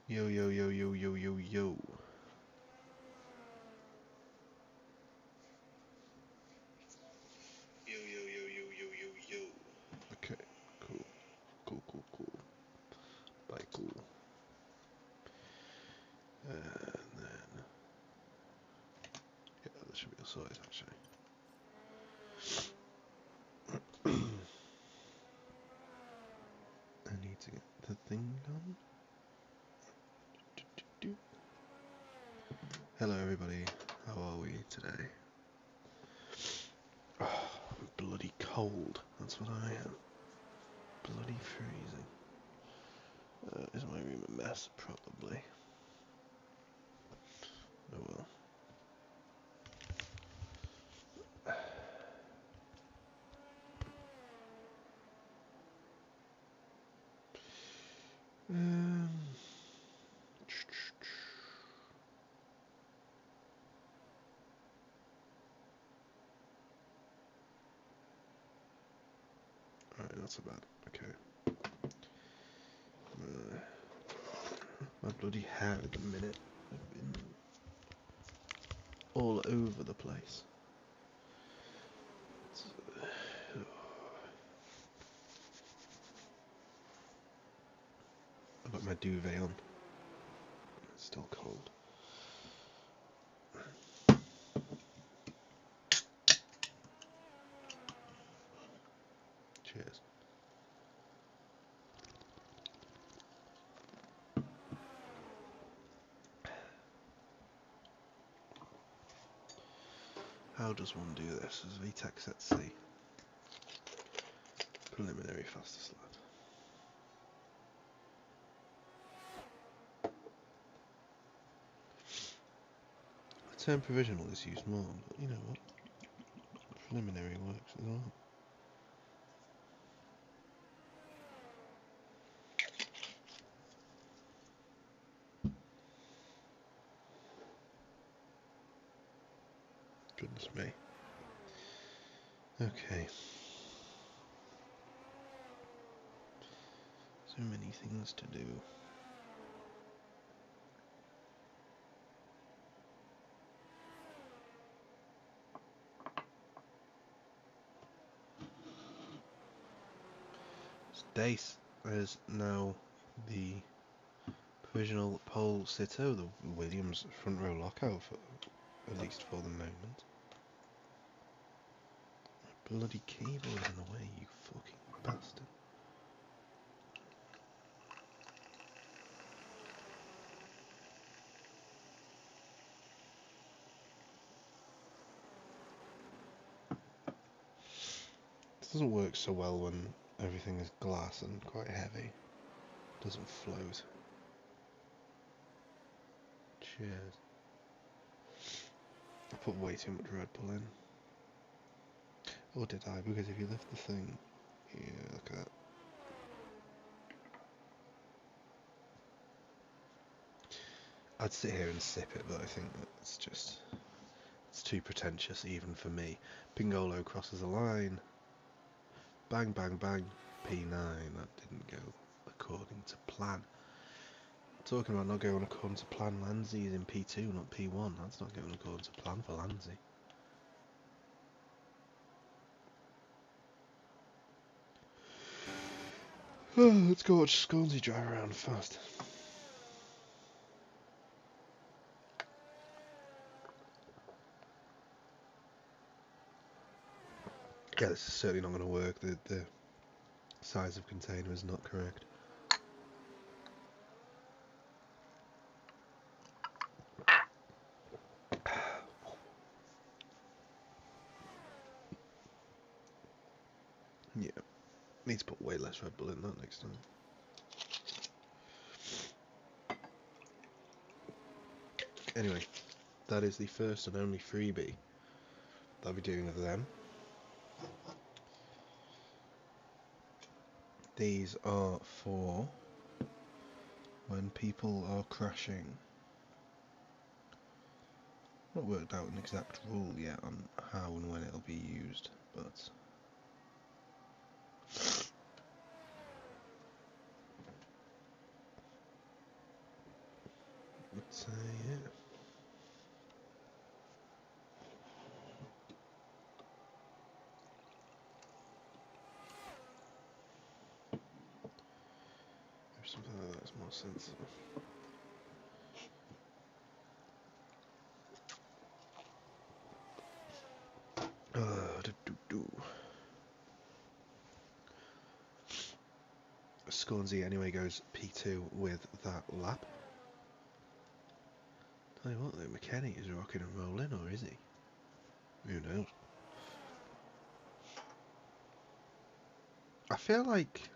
Yo, yo, yo, yo, yo, yo, yo. Yo, yo, yo, yo, yo, yo, yo. Okay, cool. Cool, cool, cool. Bye, cool. And then... Yeah, that should be a size, actually. I need to get the thing done. Hello, everybody. How are we today? Oh, I'm bloody cold. That's what I am. Bloody freezing. Is my room a mess? Probably. Oh well. Um... Alright, not so bad. Okay. My bloody hair at the minute. I've been all over the place. I've got my duvet on. It's still cold. Cheers. How does one do this? As VTEC at C. Preliminary faster slide. The term provisional is used more, but you know what? Preliminary works as well. Goodness me. Okay. So many things to do. Dace is now the provisional pole sitter, the Williams front row lockout, for, at least for the moment. My bloody keyboard in the way, you fucking bastard. This doesn't work so well when everything is glass and quite heavy. It doesn't float. Cheers. I put way too much Red Bull in. Or did I? Because if you lift the thing... Yeah, look at that. I'd sit here and sip it, but I think that's just... It's too pretentious even for me. Pingolo crosses a line. Bang, bang, bang. P9. That didn't go according to plan. Talking about not going according to plan, Lanzi is in P2, not P1. That's not going according to plan for Lanzi. Oh, let's go watch Sconesy drive around fast. Yeah, this is certainly not going to work. The size of container is not correct. Yeah, need to put way less Red Bull in that next time. Anyway, that is the first and only freebie that I'll be doing of them. These are for when people are crashing. Not worked out an exact rule yet on how and when it'll be used, but But yeah. Maybe something like that's more sensible. Scornsy anyway goes P2 with that lap. Tell you what though, McKenny is rocking and rolling, or is he? Who knows? I feel like...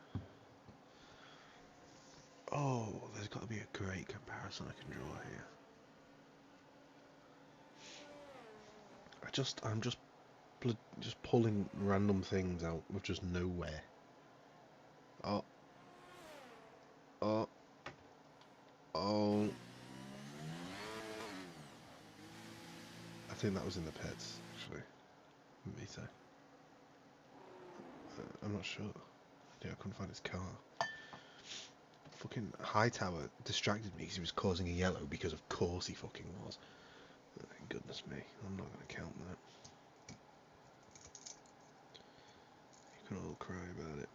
Oh, there's got to be a great comparison I can draw here. I'm just pulling random things out of just nowhere. Oh. Oh. Oh. I think that was in the pits, actually. Vita. I'm not sure. Yeah, I couldn't find his car. Fucking Hightower distracted me because he was causing a yellow, because of course he fucking was. Goodness me, I'm not going to count that. You can all cry about it.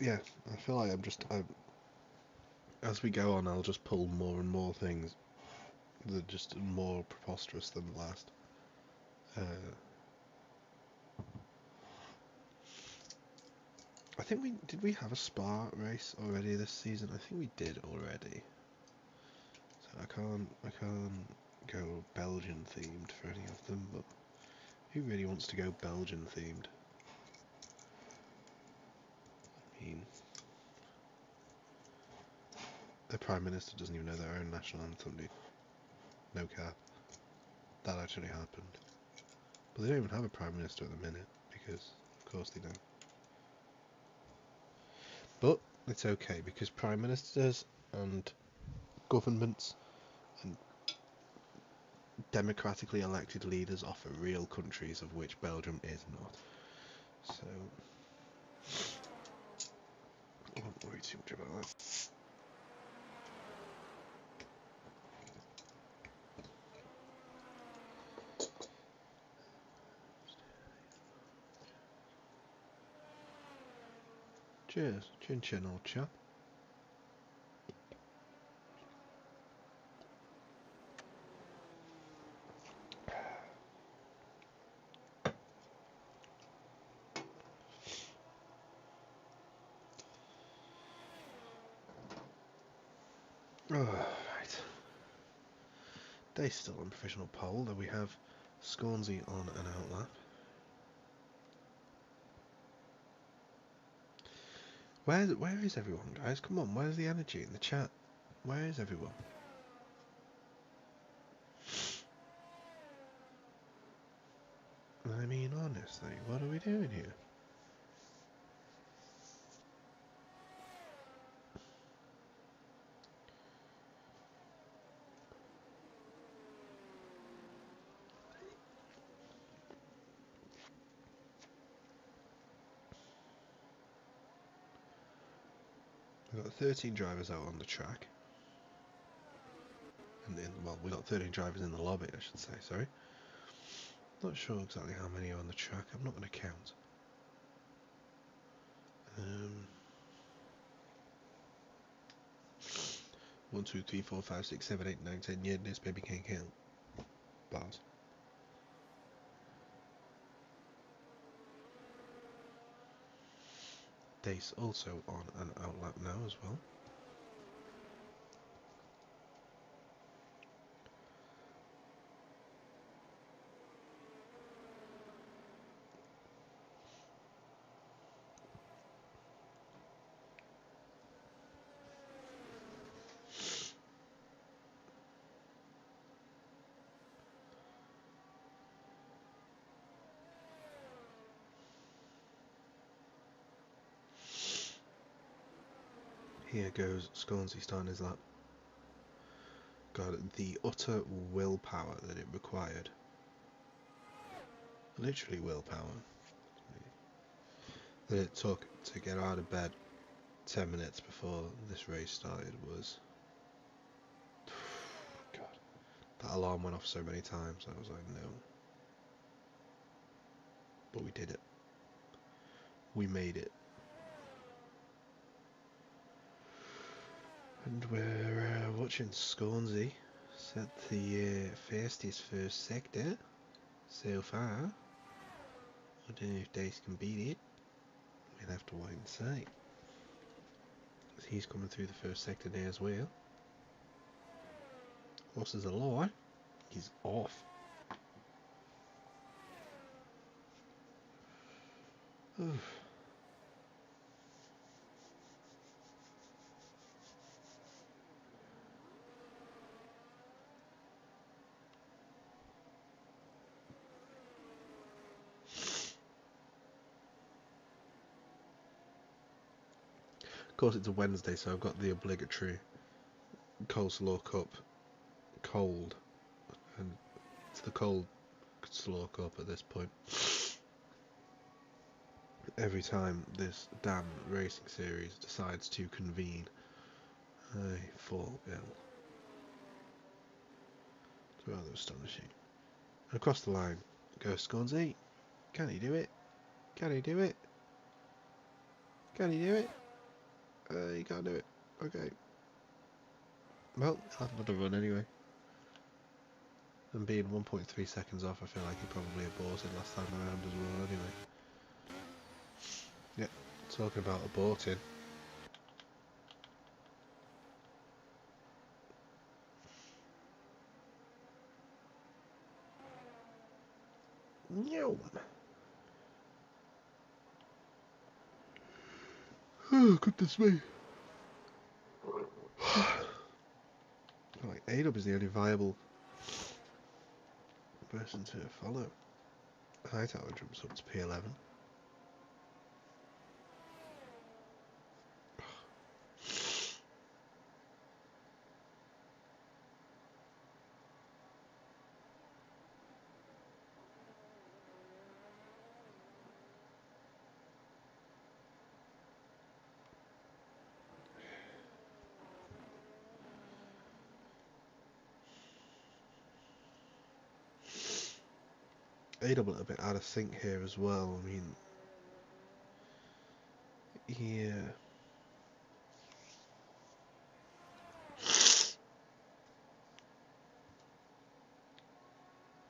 Yeah, I feel like as we go on, I'll just pull more and more things that are just more preposterous than the last. I think we have a Spa race already this season? I think we did already. So I can't go Belgian themed for any of them, but who really wants to go Belgian themed? I mean, the Prime Minister doesn't even know their own national anthem, dude. No cap. That actually happened. But they don't even have a Prime Minister at the minute, because of course they don't. But it's okay, because Prime Ministers and governments and democratically elected leaders offer real countries, of which Belgium is not. So I won't worry too much about that. Cheers. Chin chin, old chap. Right. Day still on professional pole, though we have Scornsy on an outlap. Where is everyone, guys? Come on, where's the energy in the chat? Where is everyone? I mean, honestly, what are we doing here? We've got 13 drivers out on the track. Well, we've got 13 drivers in the lobby, I should say, sorry. Not sure exactly how many are on the track, I'm not going to count. 1, 2, 3, 4, 5, 6, 7, 8, 9, 10. Yeah, this baby can't count. Bars. Dace also on an outlap now as well. Here goes Scornsy starting his lap. God, the utter willpower that it required. Literally willpower. That it took to get out of bed 10 minutes before this race started was... God. That alarm went off so many times, I was like, no. But we did it. We made it. And we're watching Scornsey set the fastest first sector so far. I don't know if Dace can beat it. We'll have to wait and see. He's coming through the first sector now as well. Horse is a lie. He's off. Oof. Of course, it's a Wednesday, so I've got the obligatory Coleslaw Cup cold, and it's the Coleslaw Cup at this point. Every time this damn racing series decides to convene, I fall ill. It's rather astonishing. And across the line goes Scornsey. Can he do it? Can he do it? Can he do it? He can't do it. Okay. Well, he'll have another run anyway. And being 1.3 seconds off, I feel like he probably aborted last time around as well anyway. Yeah, talking about aborting. No. Oh, goodness me. Right, A-Dub is the only viable person to follow. Hightower jumps up to P11. A-Dub a little bit out of sync here as well. I mean, yeah.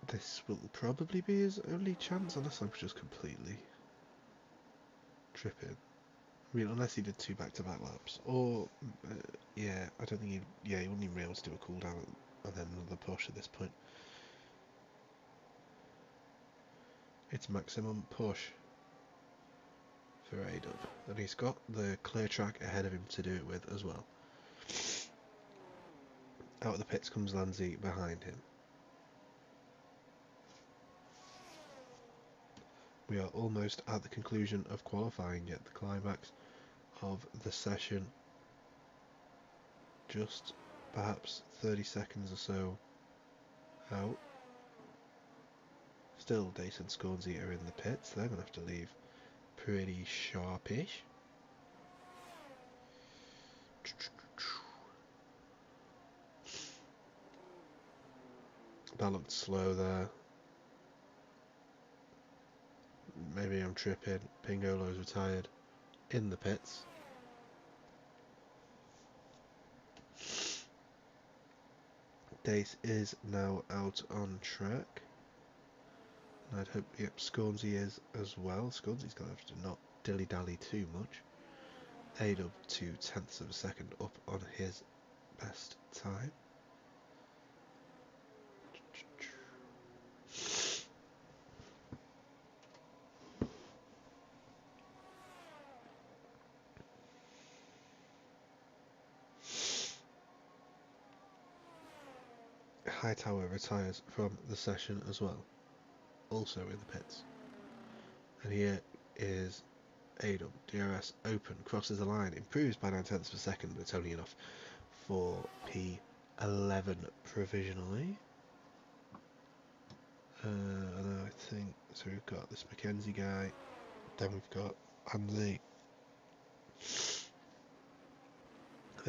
This will probably be his only chance, unless I'm just completely tripping. I mean, unless he did 2 back-to-back laps, or yeah, I don't think he. Yeah, he wouldn't even be able to do a cool down and then another push at this point. It's maximum push for A-Dub, and he's got the clear track ahead of him to do it with as well. Out of the pits comes Lanzi behind him. We are almost at the conclusion of qualifying, yet the climax of the session, just perhaps 30 seconds or so out. Still, Dace and Scornsey are in the pits. They're going to have to leave pretty sharpish. That looked slow there. Maybe I'm tripping. Pingolo's retired in the pits. Dace is now out on track. And I'd hope, yep, Scornsey is as well. Scornsey's going to have to not dilly-dally too much. A-Dub 2/10 of a second up on his best time. Hightower retires from the session as well, also in the pits. And here is A-Dub, DRS open, crosses the line, improves by 9/10 of a second, but it's only enough for P11 provisionally. And I think, so we've got this Mackenzie guy, then we've got Andy.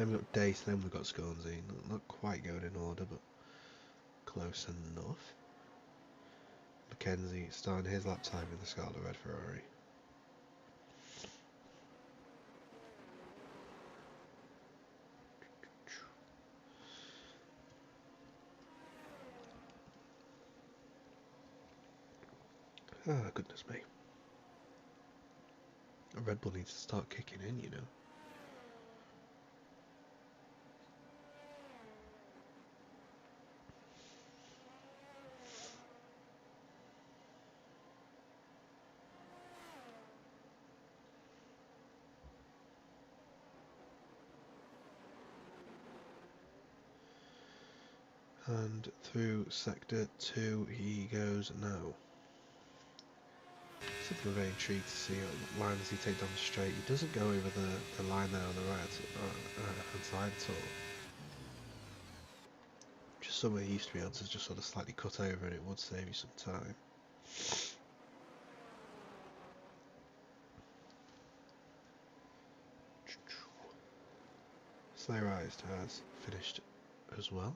Then we've got Dace, then we've got Scornsy. Not quite going in order, but close enough. Mackenzie starting his lap time in the Scarlet Red Ferrari. Ah, goodness me. A Red Bull needs to start kicking in, you know. And through sector 2 he goes now. Something very intrigued to see what lines he take down the straight. He doesn't go over the line there on the right hand side at all. Just somewhere he used to be able to just sort of slightly cut over, and it would save you some time. Slayrized has finished as well.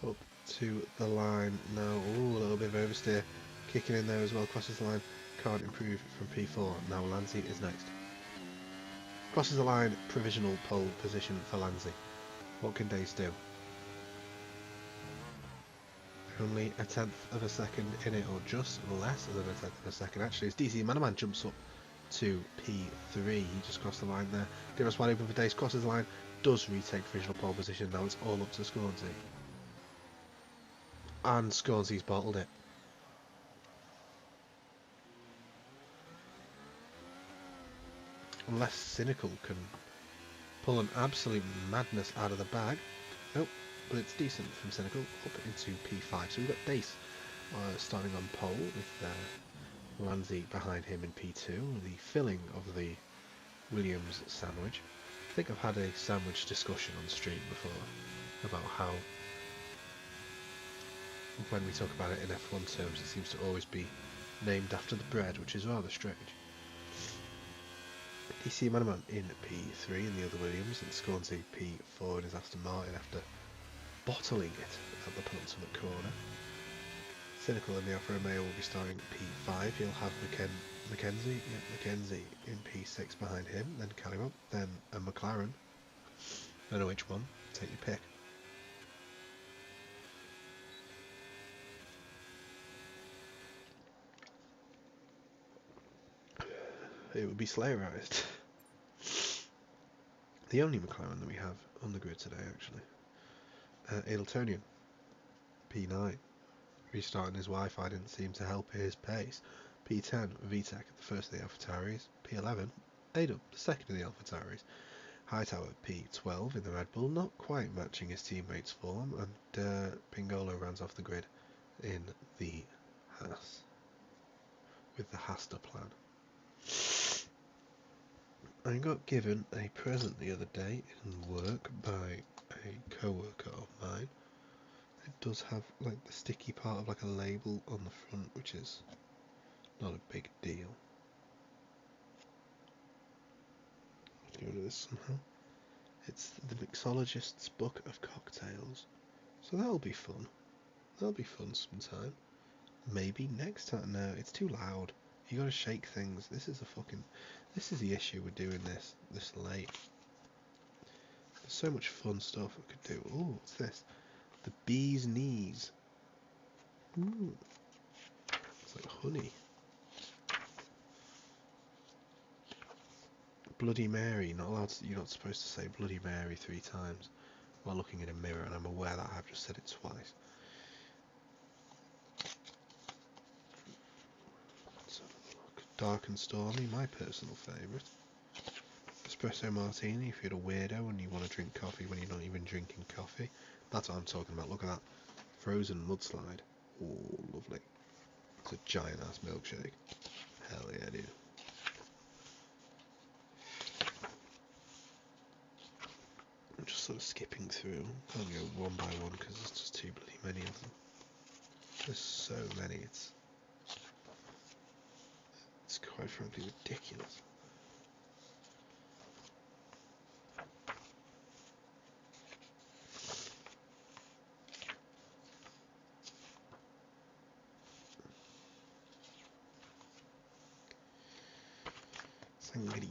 Up to the line now. Ooh, a little bit of oversteer. Kicking in there as well. Crosses the line. Can't improve from P4. Now Lanzi is next. Crosses the line. Provisional pole position for Lanzi. What can Dace do? Only a tenth of a second in it, or just less than a tenth of a second. Actually, as DC Manaman jumps up to P3. He just crossed the line there. Didn't wide open for Dace. Crosses the line. Does retake provisional pole position. Now it's all up to Scornsy. And Scornsy's bottled it. Unless Cynical can pull an absolute madness out of the bag. Nope, but it's decent from Cynical. Up into P5. So we've got Dace starting on pole with Lanzi behind him in P2. The filling of the Williams sandwich. I think I've had a sandwich discussion on stream before about how when we talk about it in F1 terms, it seems to always be named after the bread, which is rather strange. DC Manaman in P3 in the other Williams, and Scornsy P4 in his Aston Martin after bottling it at the penultimate corner. Cynical in the Alfa Romeo will be starting P5. He'll have Mackenzie in P6 behind him, then Callum, then a McLaren. I don't know which one, take your pick. It would be Slayrized. The only McLaren that we have on the grid today, actually. Adeltonian, P9. Restarting his Wi-Fi didn't seem to help his pace. P10, VTEC, the first of the AlphaTauris. P11, Adel, the second of the AlphaTauris. Hightower, P12 in the Red Bull, not quite matching his teammates' form, and Pingolo runs off the grid in the Haas, with the Hasta plan. I got given a present the other day in work by a co-worker of mine. It does have like the sticky part of like a label on the front, which is not a big deal. Let's get rid of this somehow. It's the Mixologist's Book of Cocktails, so that'll be fun. That'll be fun sometime. Maybe next time. No, it's too loud. You gotta shake things. This is the issue with doing this late. There's so much fun stuff I could do. Oh, what's this? The bee's knees. Ooh. It's like honey. Bloody Mary. Not allowed to, you're not supposed to say Bloody Mary 3 times while looking in a mirror, and I'm aware that I've just said it twice. Let's have a look. Dark and Stormy, my personal favourite. Espresso Martini if you're a weirdo and you want to drink coffee when you're not even drinking coffee. That's what I'm talking about. Look at that. Frozen Mudslide. Oh, lovely. It's a giant ass milkshake. Hell yeah, dude. I'm just sort of skipping through. I'll go one by one because there's just too bloody many of them. There's so many, it's quite frankly ridiculous.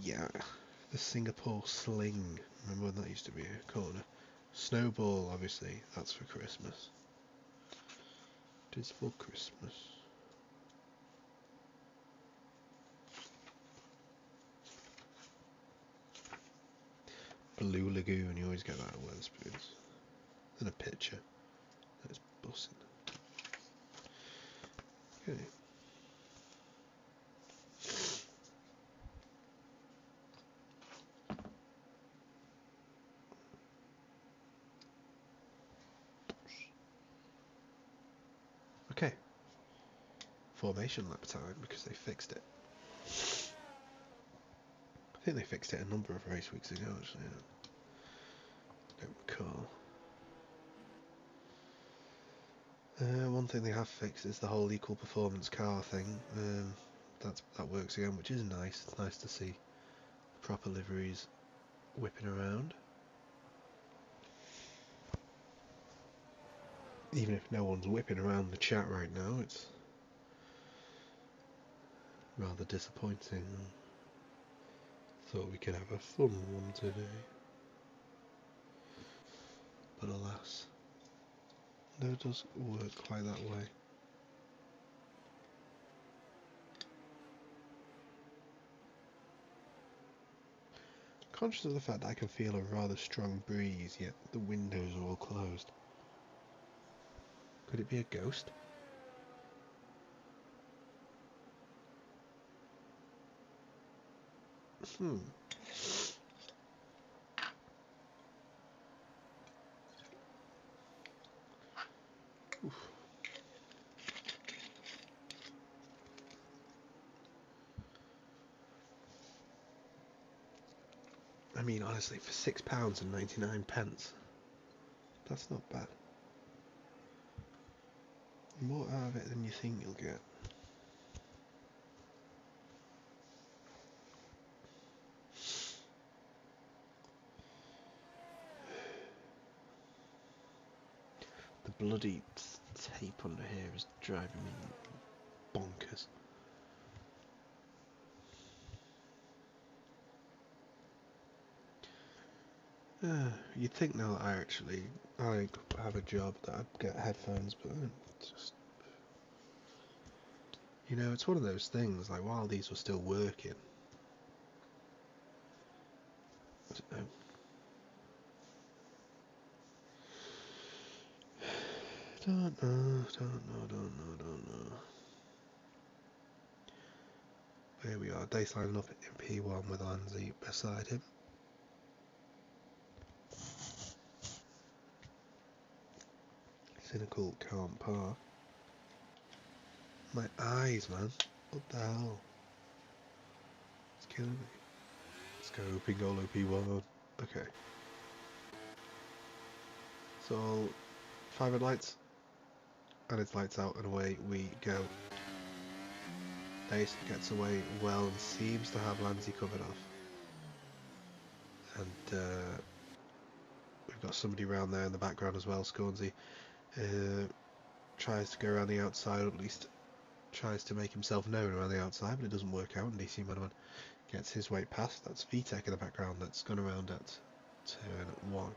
Yeah, the Singapore sling. Remember when that used to be a corner? Snowball, obviously, that's for Christmas. It is for Christmas. Blue Lagoon, you always get that at Wetherspoons. And a picture. That's bussing. Okay. Okay. Formation lap time because they fixed it. I think they fixed it a number of race weeks ago, actually. I don't recall. One thing they have fixed is the whole equal performance car thing. That works again, which is nice. It's nice to see proper liveries whipping around. Even if no one's whipping around the chat right now, it's rather disappointing. Thought we could have a fun one today. But alas, no, it doesn't work quite that way. Conscious of the fact that I can feel a rather strong breeze, yet the windows are all closed. Could it be a ghost? Oof. I mean, honestly, for £6.99, that's not bad. More out of it than you think you'll get. The bloody tape under here is driving me bonkers. You'd think now that I have a job that I'd get headphones, but just, you know, it's one of those things, like while these were still working, I don't know. Here we are, Dace lining up in P1 with Anzi beside him. Cynical can't park. My eyes, man. What the hell? It's killing me. Let's go, Pingolo P1. Okay. So, 5 red lights. And it's lights out and away we go. Dace gets away well and seems to have Lanzi covered off. And we've got somebody around there in the background as well, Scornsy. Tries to go around the outside, or at least tries to make himself known around the outside, but it doesn't work out, and DC Manaman gets his way past. That's VTech in the background that's gone around at turn 1.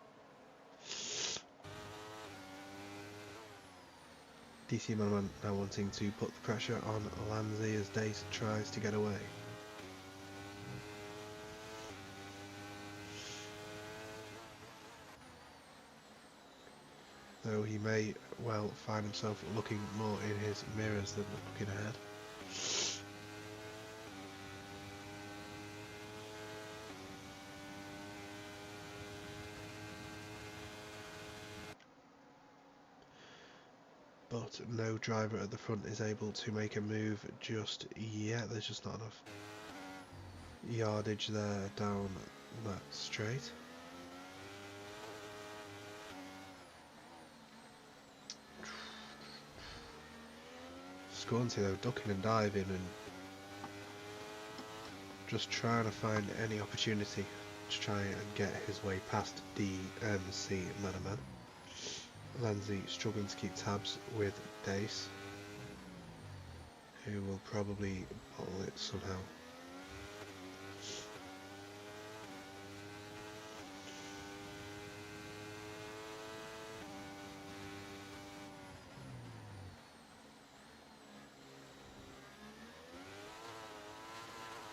DC Manaman now wanting to put the pressure on Lanzi as Dace tries to get away. Though he may well find himself looking more in his mirrors than looking ahead. But no driver at the front is able to make a move just yet. There's just not enough yardage there down that straight. Scornsy though ducking and diving and just trying to find any opportunity to try and get his way past DMC Manaman. Lanzi struggling to keep tabs with Dace, who will probably bottle it somehow.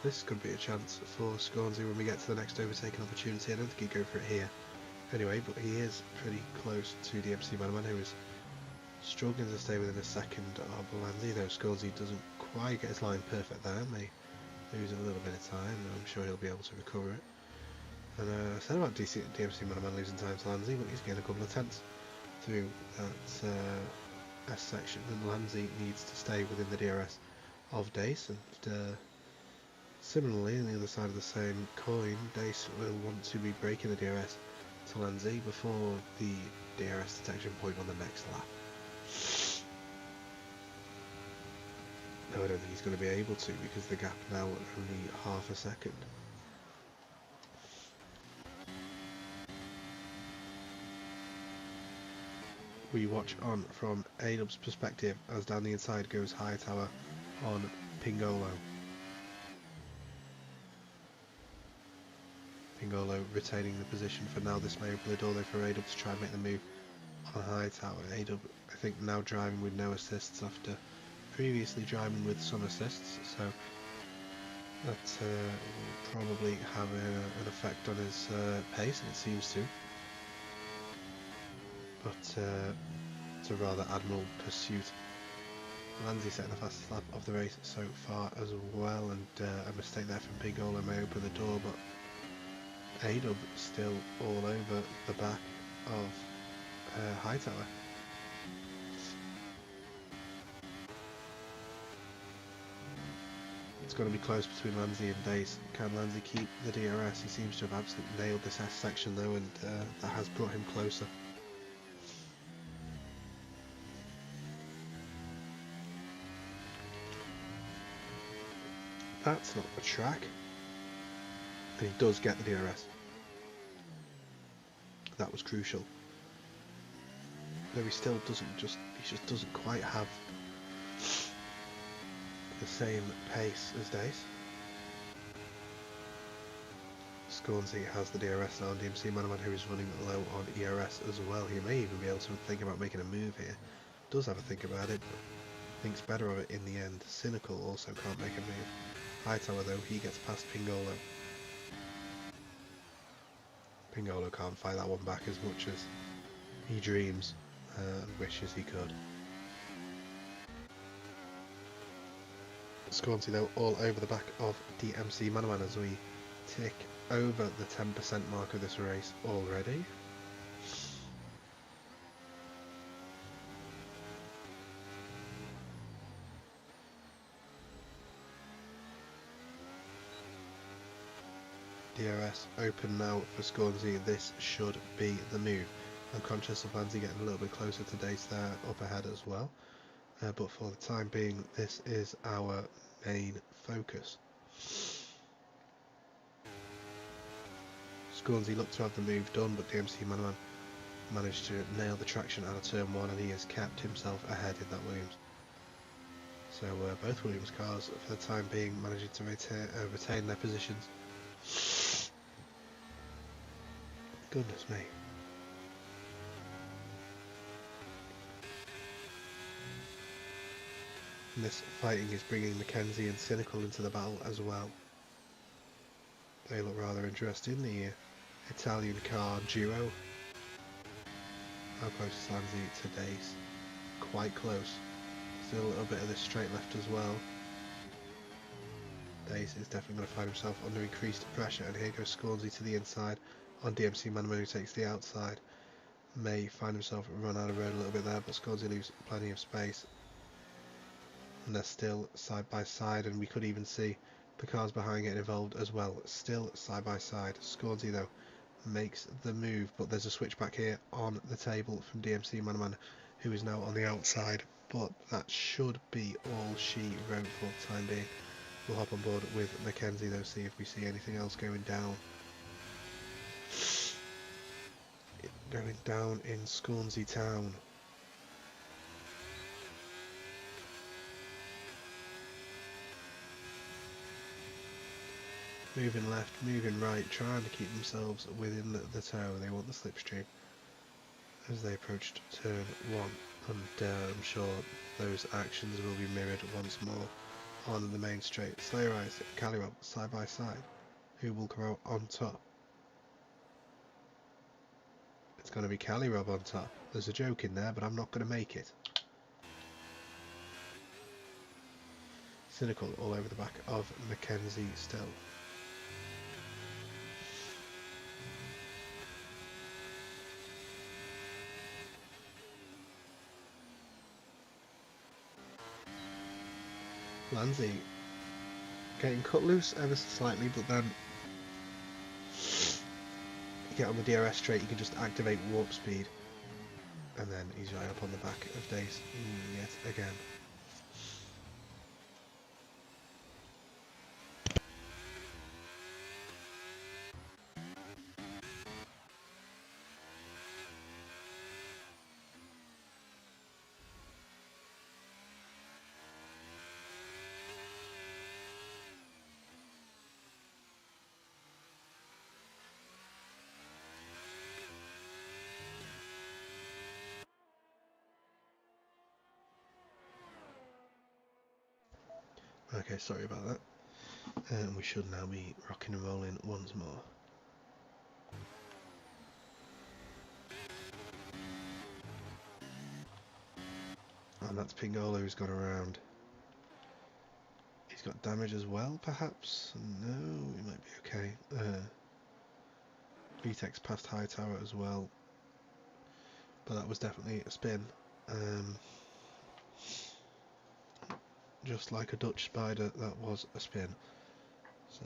This could be a chance for Scornsy when we get to the next overtaking opportunity. I don't think he'd go for it here anyway, but he is pretty close to DMC Manaman, who is struggling to stay within a second of Lanzi, though Scornsy doesn't quite get his line perfect there, may lose a little bit of time, and I'm sure he'll be able to recover it. And I said about DMC Manaman losing time to Lanzi, but he's gained a couple of tenths through that S section, and Lanzi needs to stay within the DRS of Dace, and similarly, on the other side of the same coin, Dace will want to be breaking the DRS to Lanzi before the DRS detection point on the next lap. No, I don't think he's going to be able to, because the gap now only half a second. We watch on from A-Dub's perspective as down the inside goes Hightower on Pingolo. Pingolo retaining the position for now. This may open the door though for A-Dub to try and make the move on Hightower. A-Dub, I think, now driving with no assists after previously driving with some assists, so that will probably have an effect on his pace, and it seems to. But it's a rather admirable pursuit. Lanzi setting the fastest lap of the race so far as well, and a mistake there from Pingolo may open the door, but A-Dub still all over the back of Hightower. It's going to be close between Lanzi and Dace. Can Lanzi keep the DRS? He seems to have absolutely nailed this S section though, and that has brought him closer. That's not the track. And he does get the DRS. That was crucial. Though he still doesn't he just doesn't quite have the same pace as Dace. Scornsy has the DRS now on DMC Manaman, who is running low on ERS as well. He may even be able to think about making a move here. Does have a think about it, but thinks better of it in the end. Cynical also can't make a move. Hightower though, he gets past Pingolo. Pingolo can't fight that one back as much as he dreams and wishes he could. Scornsy though all over the back of DMC Manaman as we tick over the 10% mark of this race already. DRS open now for Scornsy. This should be the move. I'm conscious of Lanzi getting a little bit closer to Dace there up ahead as well, but for the time being this is our main focus. Scornsy looked to have the move done, but DMC Manaman managed to nail the traction out of turn 1, and he has kept himself ahead in that Williams. So both Williams cars for the time being managing to retain their positions. Goodness me. And this fighting is bringing Mackenzie and Cynical into the battle as well. They look rather interesting, the Italian car duo. How close is Lanzi to Dace? Quite close. Still a little bit of this straight left as well. Dace is definitely going to find himself under increased pressure, and here goes Scornsy to the inside on DMC Manaman, who takes the outside. May find himself run out of road a little bit there, but Scornsy leaves plenty of space. And they're still side by side, and we could even see the cars behind getting involved as well. Still side by side. Scornsy though makes the move, but there's a switchback here on the table from DMC Manaman, who is now on the outside but that should be all she wrote for the time being. We'll hop on board with Mackenzie though, see if we see anything else going down. Going down in Scornsey Town. Moving left, moving right, trying to keep themselves within the tow. They want the slipstream as they approached turn 1, and I'm sure those actions will be mirrored once more on the main straight. Slayer Eyes, Calirob, side by side. Who will come out on top? It's going to be Calirob on top. There's a joke in there, but I'm not going to make it. Cynical all over the back of Mackenzie still. Lanzi getting cut loose ever so slightly, but then you get on the DRS straight, you can just activate warp speed, and then he's right up on the back of Dace yet again. Okay, sorry about that. And we should now be rocking and rolling once more. And that's Pingolo who's gone around. He's got damage as well, perhaps? No, he might be okay. VTEX past High Tower as well. But that was definitely a spin. Just like a Dutch spider, that was a spin. So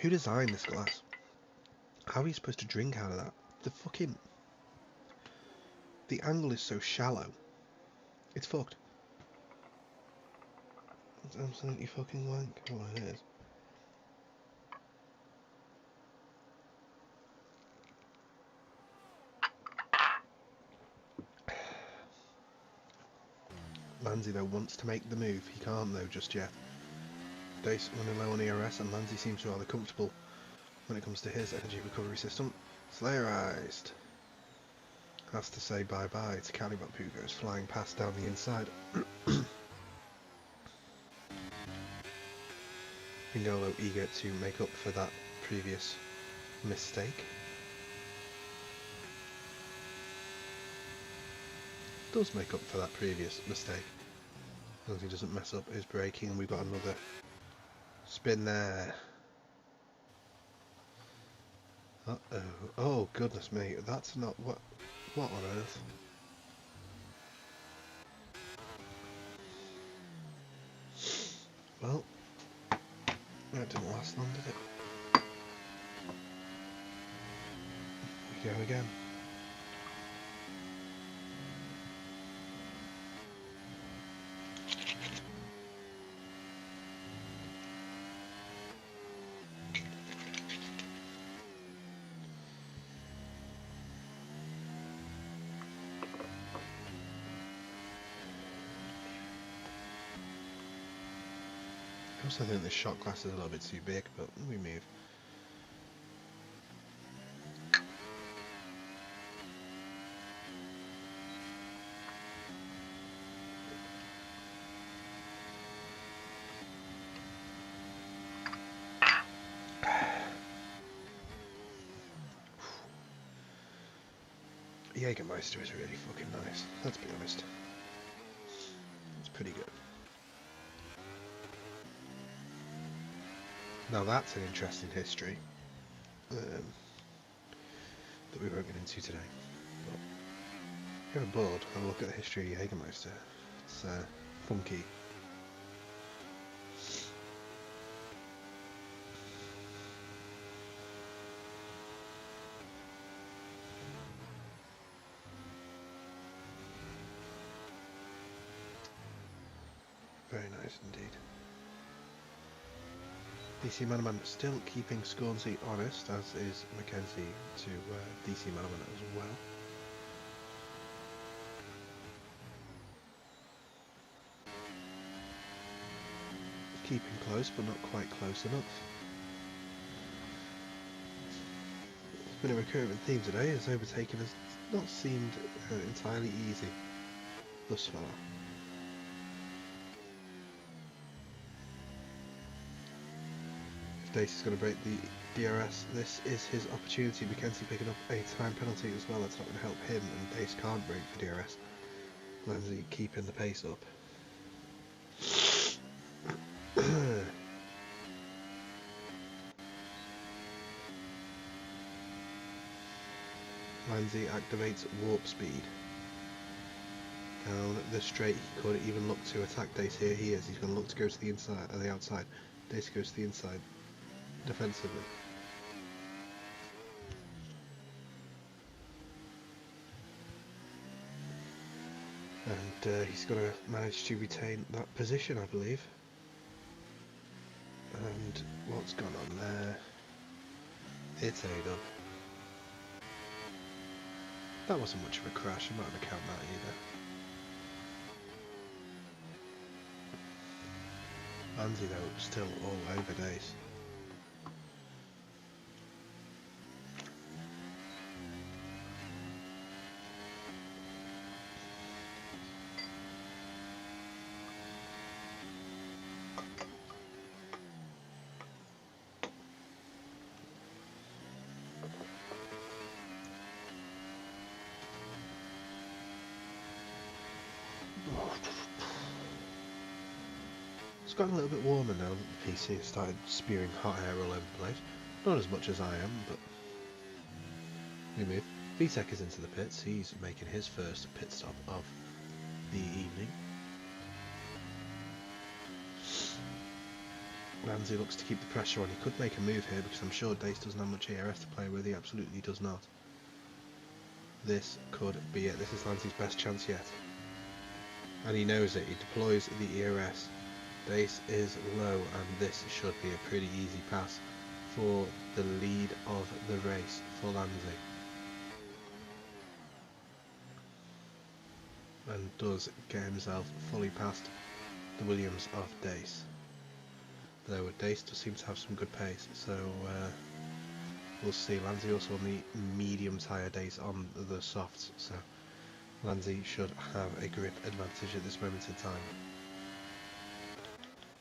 who designed this glass? How are you supposed to drink out of that? The angle is so shallow. It's fucked. It's absolutely fucking wank. Oh, it is. Lanzi though wants to make the move. He can't though just yet. Dace running low on ERS, and Lanzi seems rather comfortable when it comes to his energy recovery system. Slayerized has to say bye bye to Caliban, who goes flying past down the inside. Pingolo eager to make up for that previous mistake. Does make up for that previous mistake. As long as he doesn't mess up his braking, and we've got another spin there. Uh-oh. Oh, goodness me. That's not... What on earth? Well, that didn't last long, did it? We go again. I also think the shot glass is a little bit too big, but we move. Jägermeister is really fucking nice, let's be honest. It's pretty good. Now that's an interesting history that we won't get into today. But if you're bored, have a look at the history of Jägermeister. It's funky. Very nice indeed. DC Manaman still keeping Scornsey honest, as is Mackenzie to DC Manaman as well. Keeping close, but not quite close enough. It's been a recurring theme today, as overtaking has not seemed entirely easy thus far. If Dace is going to break the DRS, this is his opportunity. Mackenzie picking up a time penalty as well. That's not going to help him, and Dace can't break the DRS. Lindsay keeping the pace up. Lindsay activates warp speed. Down the straight, he could even look to attack Dace. Here he is. He's going to look to go to the inside, or the outside. Dace goes to the inside defensively. And he's going to manage to retain that position, I believe. And what's gone on there? It's A-dub. That wasn't much of a crash, I'm not going to count that either. Andy though, still all over Dace. It's gotten a little bit warmer now that the PC has started spewing hot air all over the place. Not as much as I am, but we move. VTech is into the pits. He's making his first pit stop of the evening. Ramsey looks to keep the pressure on. He could make a move here because I'm sure Dace doesn't have much ERS to play with. He absolutely does not. This could be it. This is Lancey's best chance yet. And he knows it. He deploys the ERS. Dace is low, and this should be a pretty easy pass for the lead of the race for Lancey. And does get himself fully past the Williams of Dace. Though Dace does seem to have some good pace, so we'll see. Lancey also on the medium tyre, Dace on the softs, so Lancey should have a grip advantage at this moment in time.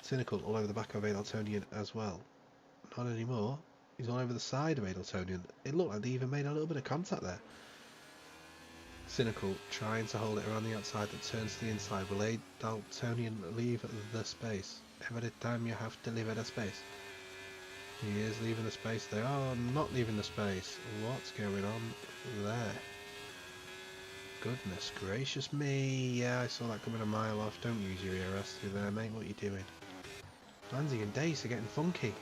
Cynical all over the back of Adaltonian as well. Not anymore. He's all over the side of Adaltonian. It looked like they even made a little bit of contact there. Cynical trying to hold it around the outside that turns to the inside. Will Adaltonian leave the space? Every time you have to leave the space. He is leaving the space. They are not leaving the space. What's going on there? Goodness gracious me. Yeah, I saw that coming a mile off. Don't use your ERS through there, mate. What are you doing? Lancey and Dace are getting funky.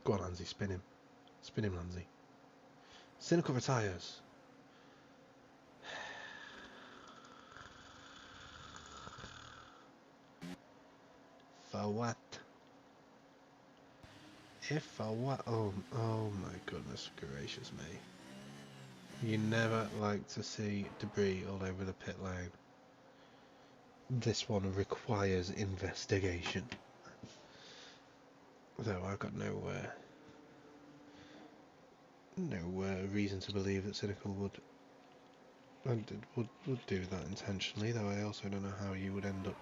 Go on, Lancey, spin him. Spin him, Lancey. Cynical retires. For what? If for what? Oh my goodness gracious me. You never like to see debris all over the pit lane. This one requires investigation. Though I've got no reason to believe that Cynical would do that intentionally. Though I also don't know how you would end up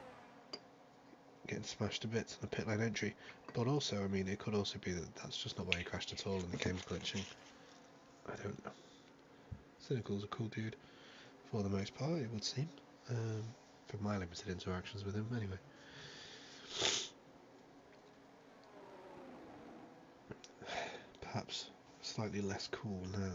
getting smashed to bits in the pit lane entry. But also, I mean, it could also be that that's just not where he crashed at all and the game's glitching. I don't know. Cynical's a cool dude for the most part, it would seem. From my limited interactions with him, anyway. Perhaps slightly less cool now.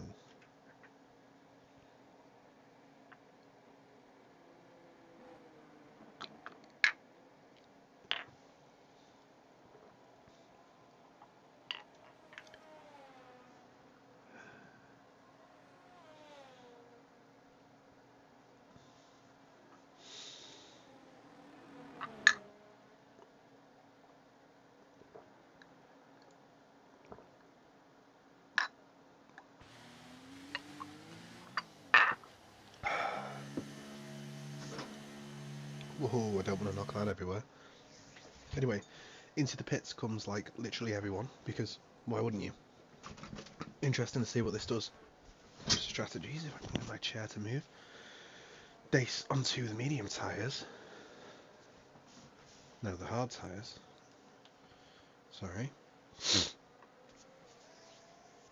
Whoa, I don't want to knock that everywhere. Anyway, into the pits comes like literally everyone, because why wouldn't you? Interesting to see what this does. Strategies, if I can get my chair to move. Dace onto the medium tyres. No, the hard tyres. Sorry.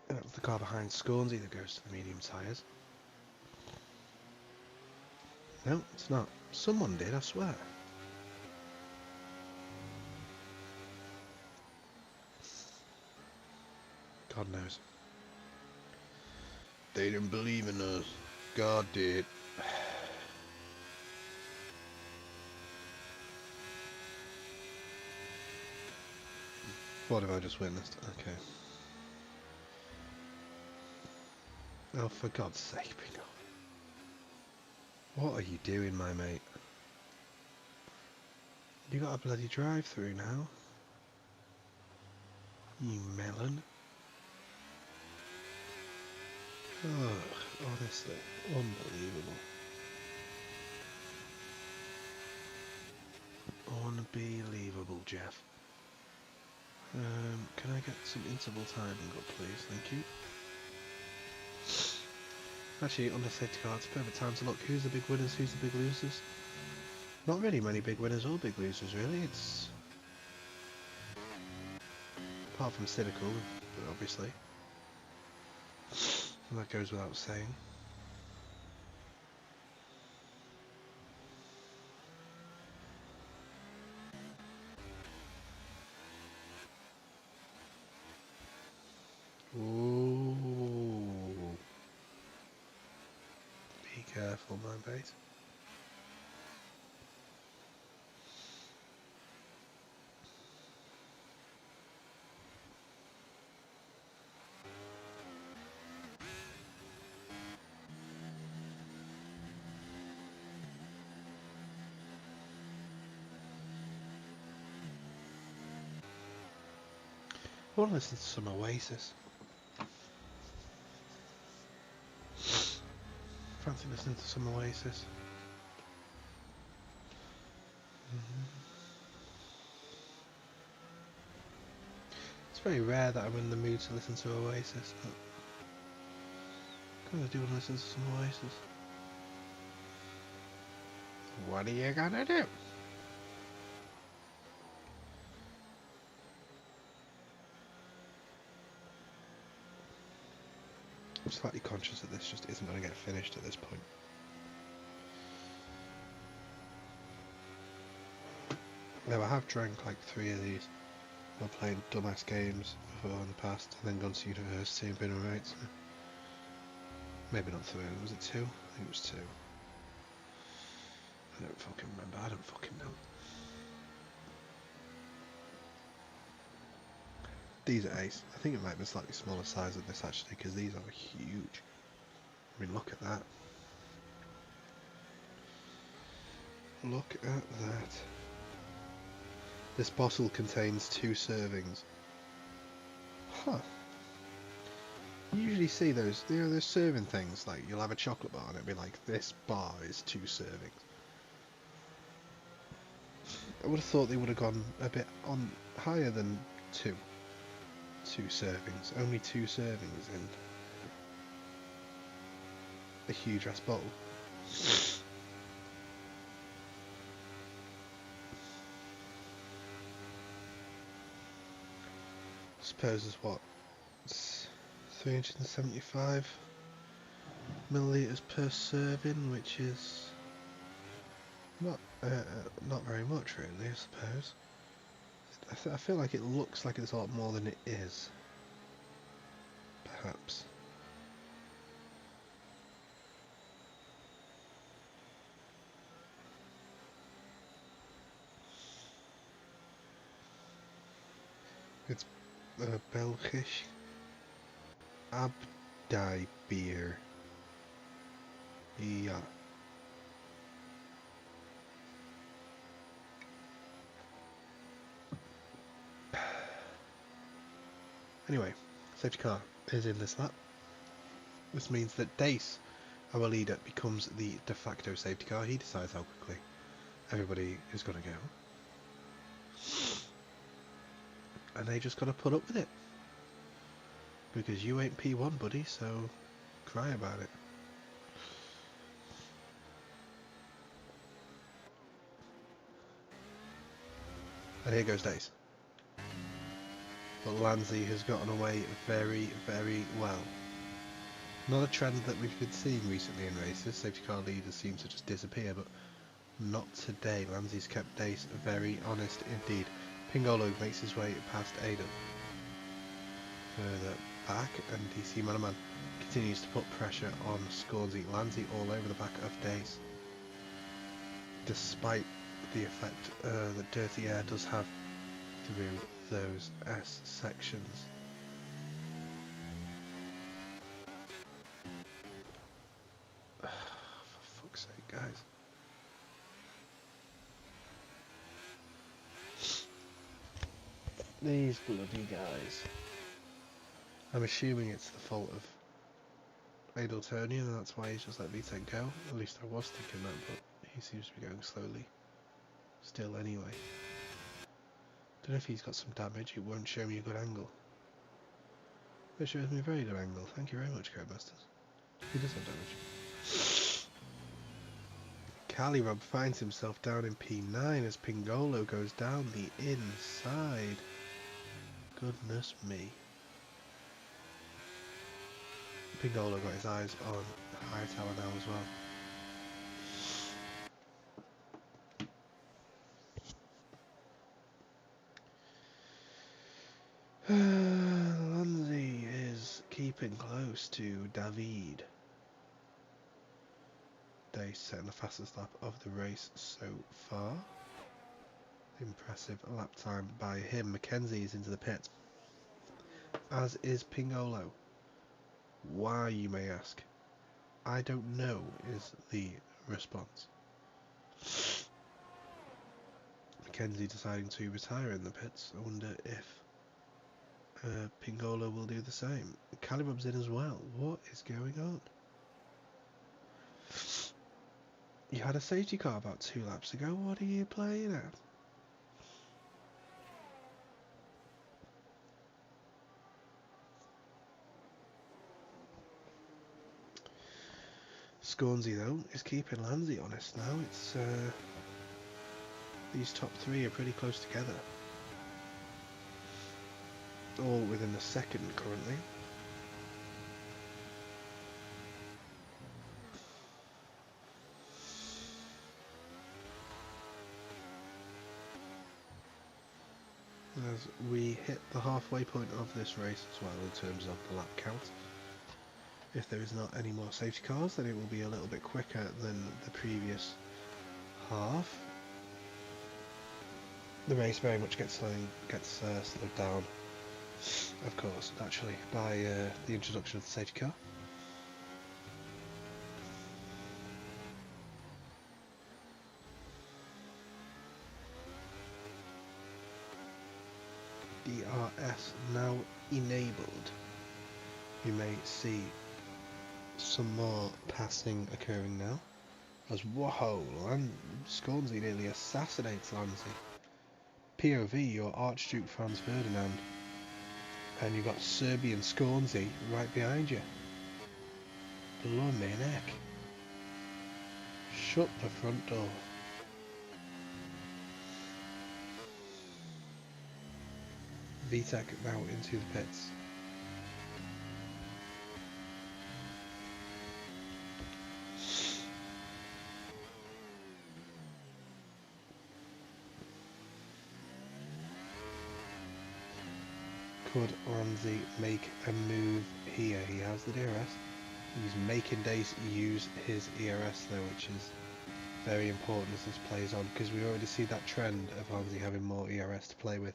And the car behind Scornsy that goes to the medium tyres. No, it's not. Someone did, I swear. God knows. They didn't believe in us. God did. What have I just witnessed? Okay. Oh, for God's sake, Bingo. What are you doing, my mate? You got a bloody drive-through now? You melon. Oh, honestly, unbelievable. Unbelievable, Jeff. Can I get some interval timing up, please? Thank you. Actually, on the safety car, it's a perfect time to look who's the big winners, who's the big losers. Not really many big winners or big losers, really. It's... apart from Cynical, but obviously. And that goes without saying. Ooh. Be careful, my mate. I want to listen to some Oasis. Fancy listening to some Oasis. It's very rare that I'm in the mood to listen to Oasis, but I kind of do want to listen to some Oasis. What are you gonna do? I'm slightly conscious that this just isn't going to get finished at this point. Now I have drank like 3 of these while playing dumbass games before in the past, and then gone to university and been alright. So maybe not 3, was it 2? I think it was 2. I don't fucking remember, I don't fucking know. These are ace. I think it might be a slightly smaller size of this actually, because these are huge. I mean, look at that. Look at that. This bottle contains 2 servings. Huh. You usually see those, you know, those serving things, like you'll have a chocolate bar and it'll be like, this bar is 2 servings. I would have thought they would have gone a bit on higher than 2 servings. Only 2 servings in a huge ass bottle. Suppose it's what? It's 375 milliliters per serving, which is not very much really, I suppose. I feel like it looks like it's a lot more than it is. Perhaps. It's Belgisch Abdij beer. Yeah. Anyway, safety car is in this lap. This means that Dace, our leader, becomes the de facto safety car. He decides how quickly everybody is going to go. And they just got to put up with it. Because you ain't P1, buddy, so cry about it. And here goes Dace. But Lanzi has gotten away very, very well. Not a trend that we've been seeing recently in races. Safety car leaders seem to just disappear, but not today. Lanzi's kept Dace very honest indeed. Pingolo makes his way past Aidan. Further back, and DC Manaman continues to put pressure on Scorsy. Lanzi all over the back of Dace. Despite the effect that dirty air does have through those S sections. For fuck's sake, guys. These bloody guys. I'm assuming it's the fault of Adaltonian, and that's why he's just let VTech go. At least I was thinking that, but he seems to be going slowly. Still, anyway. Don't know if he's got some damage. It won't show me a good angle. It shows me a very good angle. Thank you very much, Codemasters. He does have damage. Calirob finds himself down in P9 as Pingolo goes down the inside. Goodness me. Pingolo got his eyes on Hightower now as well. Lanzi is keeping close to David. Dace setting the fastest lap of the race so far. Impressive lap time by him. Mackenzie is into the pit, as is Pingolo. Why, you may ask? I don't know is the response. Mackenzie deciding to retire in the pits. I wonder if Pingolo will do the same. Calibub's in as well. What is going on? You had a safety car about 2 laps ago. What are you playing at? Scornsy though is keeping Lanzi honest now. It's these top 3 are pretty close together. All within a second currently. As we hit the halfway point of this race as well in terms of the lap count. If there is not any more safety cars, then it will be a little bit quicker than the previous half. The race very much gets slowed down, of course, naturally, by the introduction of the safety car. DRS now enabled. You may see some more passing occurring now. As whoa, Scornsy nearly assassinates Lanzi. POV, your Archduke Franz Ferdinand. And you've got Serbian Scornsy right behind you. Blimey neck. Shut the front door. VTech now into the pits. Could Lanzi make a move here? He has the DRS. He's making Dace use his ERS though, which is very important as this plays on, because we already see that trend of Lanzi having more ERS to play with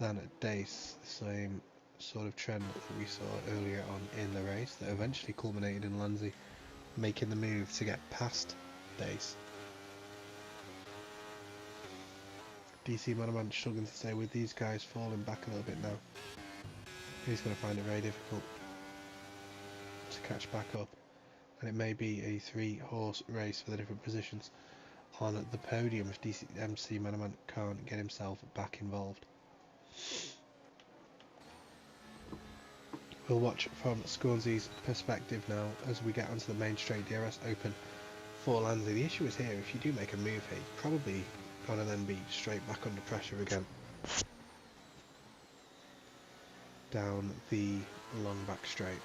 than at Dace. The same sort of trend that we saw earlier on in the race that eventually culminated in Lanzi making the move to get past Dace. DC Manaman struggling to stay with these guys, falling back a little bit now. He's going to find it very difficult to catch back up, and it may be a 3-horse race for the different positions on the podium if DMC Manaman can't get himself back involved. We'll watch from Scornsy's perspective now as we get onto the main straight. DRS open for Lansley. The issue is here, if you do make a move here, you're probably going to then be straight back under pressure again. Down the long back straight.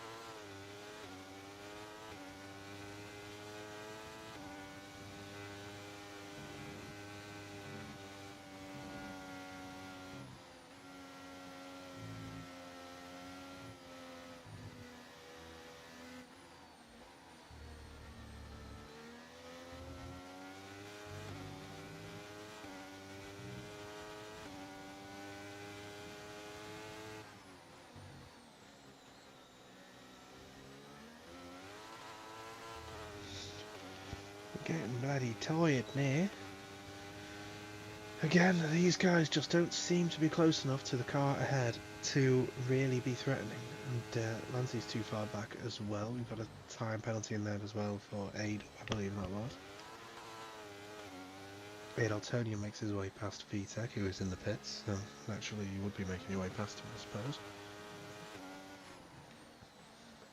Getting bloody tired now. Again, these guys just don't seem to be close enough to the car ahead to really be threatening. And Lansley's too far back as well. We've got a time penalty in there as well for Aid, I believe that was. Aid Altonia makes his way past VTech, who is in the pits. So naturally you would be making your way past him, I suppose.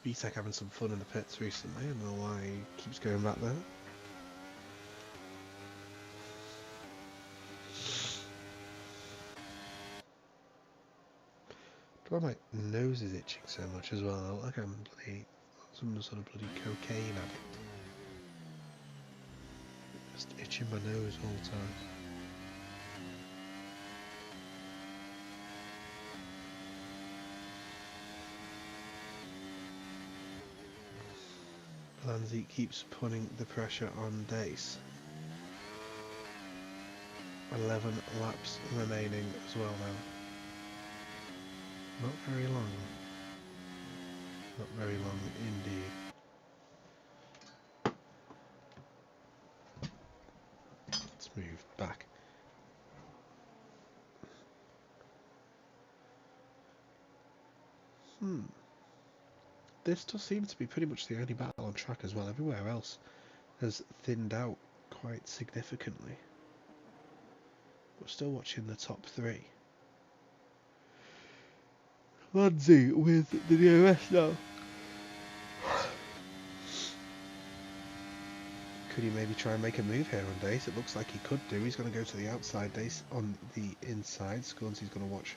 VTech having some fun in the pits recently. I don't know why he keeps going back there. God, my nose is itching so much as well, like I'm bloody, some sort of bloody cocaine addict. Just itching my nose all the time. Lanzi keeps putting the pressure on Dace. 11 laps remaining as well now. Not very long. Not very long indeed. Let's move back. This does seem to be pretty much the only battle on track as well. Everywhere else has thinned out quite significantly. We're still watching the top three. Lanzi with the DRS now. Could he maybe try and make a move here on Dace? It looks like he could do. He's going to go to the outside. Dace on the inside. Scornsy's going to watch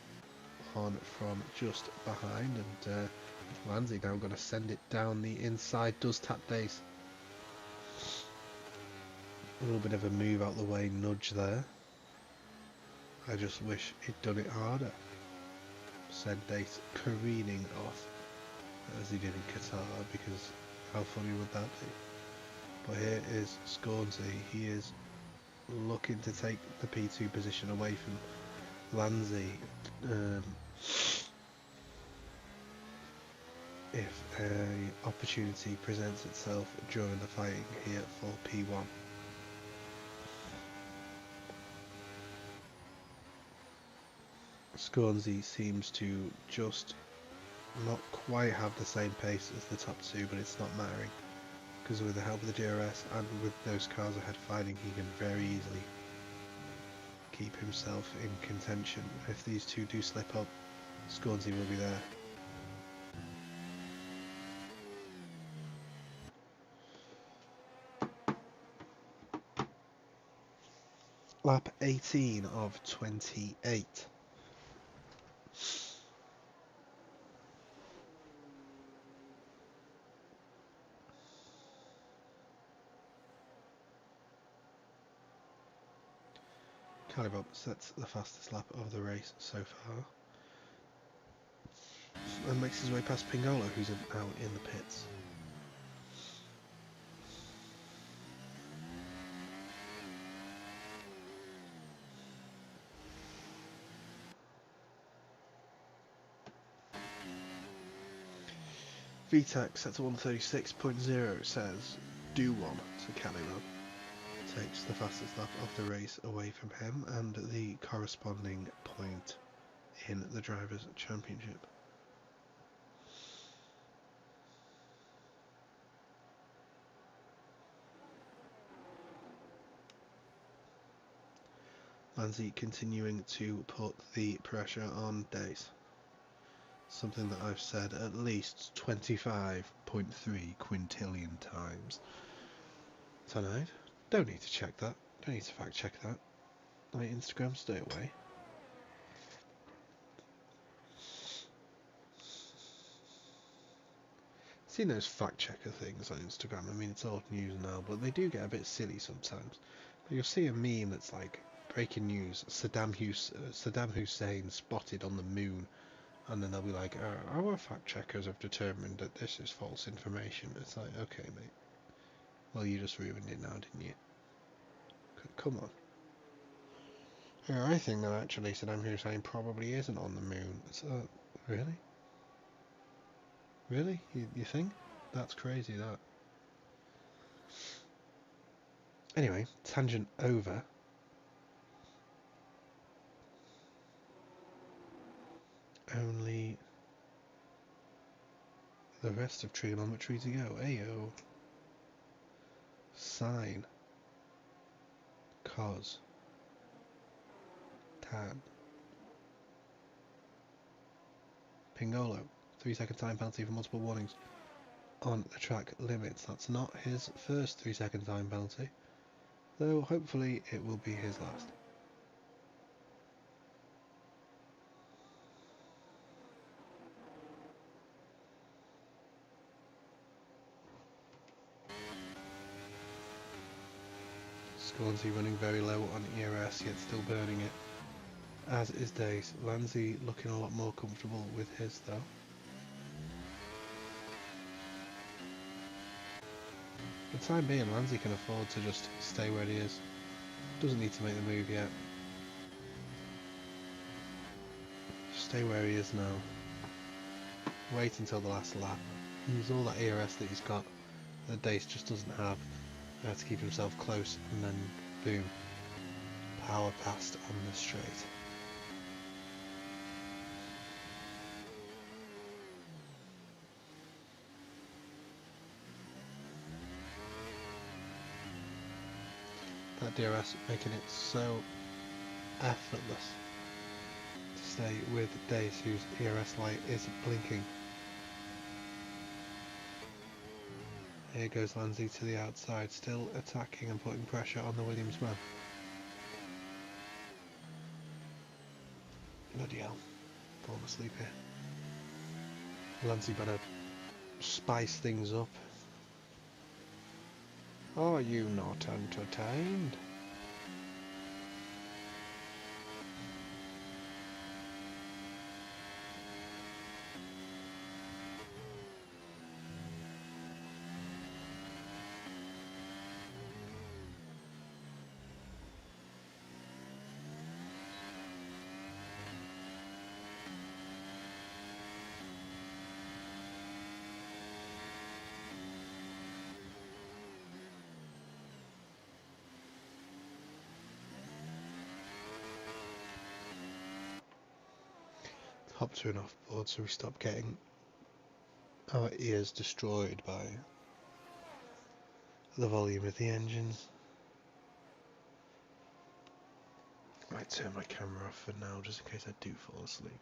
on from just behind, and Lanzi now going to send it down the inside. Does tap Dace. A little bit of a move out the way nudge there. I just wish he'd done it harder. Send Dace careening off as he did in Qatar, because how funny would that be? But here is Scornsy. He is looking to take the P2 position away from Lanzi. If an opportunity presents itself during the fighting here for P1. Scornsy seems to just not quite have the same pace as the top two, but it's not mattering, because with the help of the DRS and with those cars ahead fighting, he can very easily keep himself in contention. If these two do slip up, Scornsy will be there. Lap 18 of 28. Calibop sets the fastest lap of the race so far, and makes his way past Pingolo, who's now in the pits. VTEC set to 136.0 says do one to Calibop. Takes the fastest lap of the race away from him and the corresponding point in the Drivers' Championship. Lanzi continuing to put the pressure on Days. Something that I've said at least 25.3 quintillion times tonight. Don't need to check that. Don't need to fact check that. My Instagram, stay away. Seen those fact checker things on Instagram. I mean, it's old news now, but they do get a bit silly sometimes. But you'll see a meme that's like breaking news: Saddam Hussein spotted on the moon, and then they'll be like, our fact checkers have determined that this is false information. It's like, okay, mate. Well, you just ruined it now, didn't you? Come on. Yeah, I think that actually Saddam Hussein probably isn't on the moon. It's really? Really? You think? That's crazy, that. Anyway, tangent over. Only the rest of trigonometry to go. Ayo. Sine. Cos. Tan. Pingolo. 3-second time penalty for multiple warnings on the track limits. That's not his first 3-second time penalty, though hopefully it will be his last. Scornsey running very low on ERS, yet still burning it, as is Dace. Lanzi looking a lot more comfortable with his though. For the time being, Lanzi can afford to just stay where he is. Doesn't need to make the move yet. Stay where he is now. Wait until the last lap. Use all that ERS that he's got that Dace just doesn't have. To keep himself close, and then boom, power past on the straight. That DRS making it so effortless to stay with Dace, whose ERS light is blinking. Here goes Lanzi to the outside, still attacking and putting pressure on the Williams man. Bloody hell. Falling asleep here. Lanzi better spice things up. Are you not entertained? Hop to an off board so we stop getting our ears destroyed by the volume of the engines. I might turn my camera off for now just in case I do fall asleep.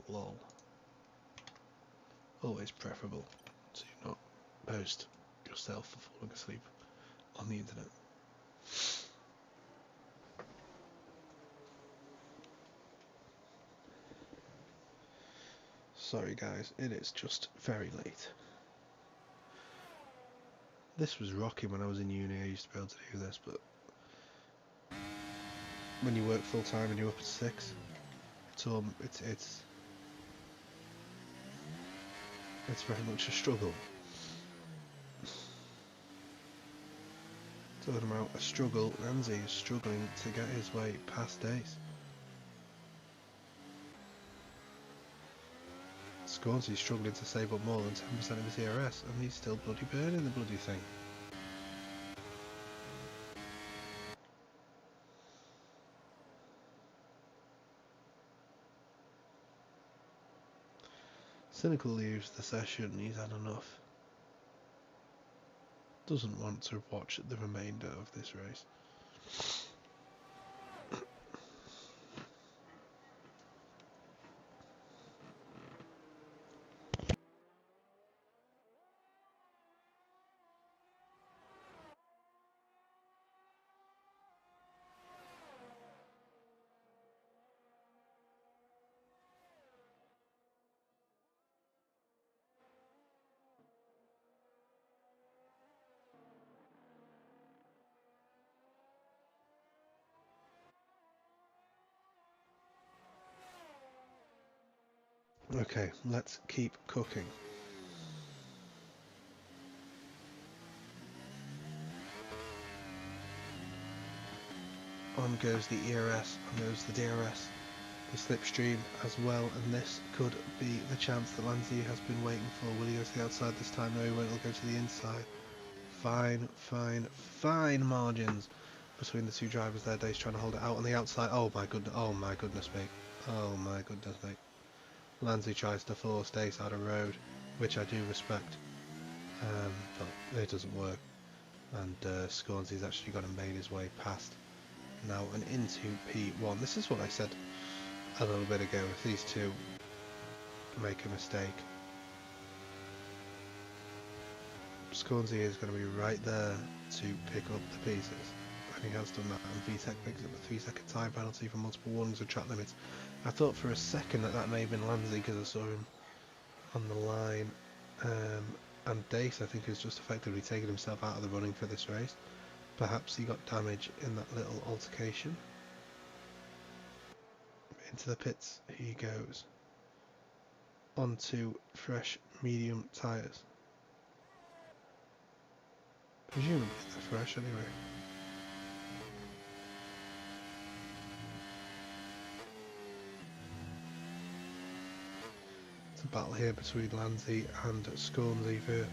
Lol. Always preferable so you not post yourself for falling asleep on the internet. Sorry guys, it is just very late. This was rocking when I was in uni. I used to be able to do this, but when you work full time and you're up at 6, it's very much a struggle. Talking about a struggle, Lanzi is struggling to get his way past Dace. Scornsey's struggling to save up more than 10% of his ERS, and he's still bloody burning the bloody thing. Cynical leaves the session, he's had enough. Doesn't want to watch the remainder of this race. Okay, let's keep cooking. On goes the ERS, on goes the DRS, the slipstream as well, and this could be the chance that Lanzi has been waiting for. Will he go to the outside this time? No, he won't. He'll go to the inside. Fine, fine, fine margins between the two drivers there. Dave's trying to hold it out on the outside. Oh my goodness me. Oh my goodness me. Lanzi tries to force Dace out of road, which I do respect, but it doesn't work. And Scornsy's actually got and made his way past now and into P1. This is what I said a little bit ago. If these two make a mistake, Scornsy is going to be right there to pick up the pieces, and he has done that. And VTech picks up a 3-second time penalty for multiple warnings and track limits. I thought for a second that may have been Lanzi because I saw him on the line, and Dace I think has just effectively taken himself out of the running for this race. Perhaps he got damage in that little altercation. Into the pits he goes, onto fresh medium tyres. Presumably they're fresh anyway. It's a battle here between Lanzi and Scornsy for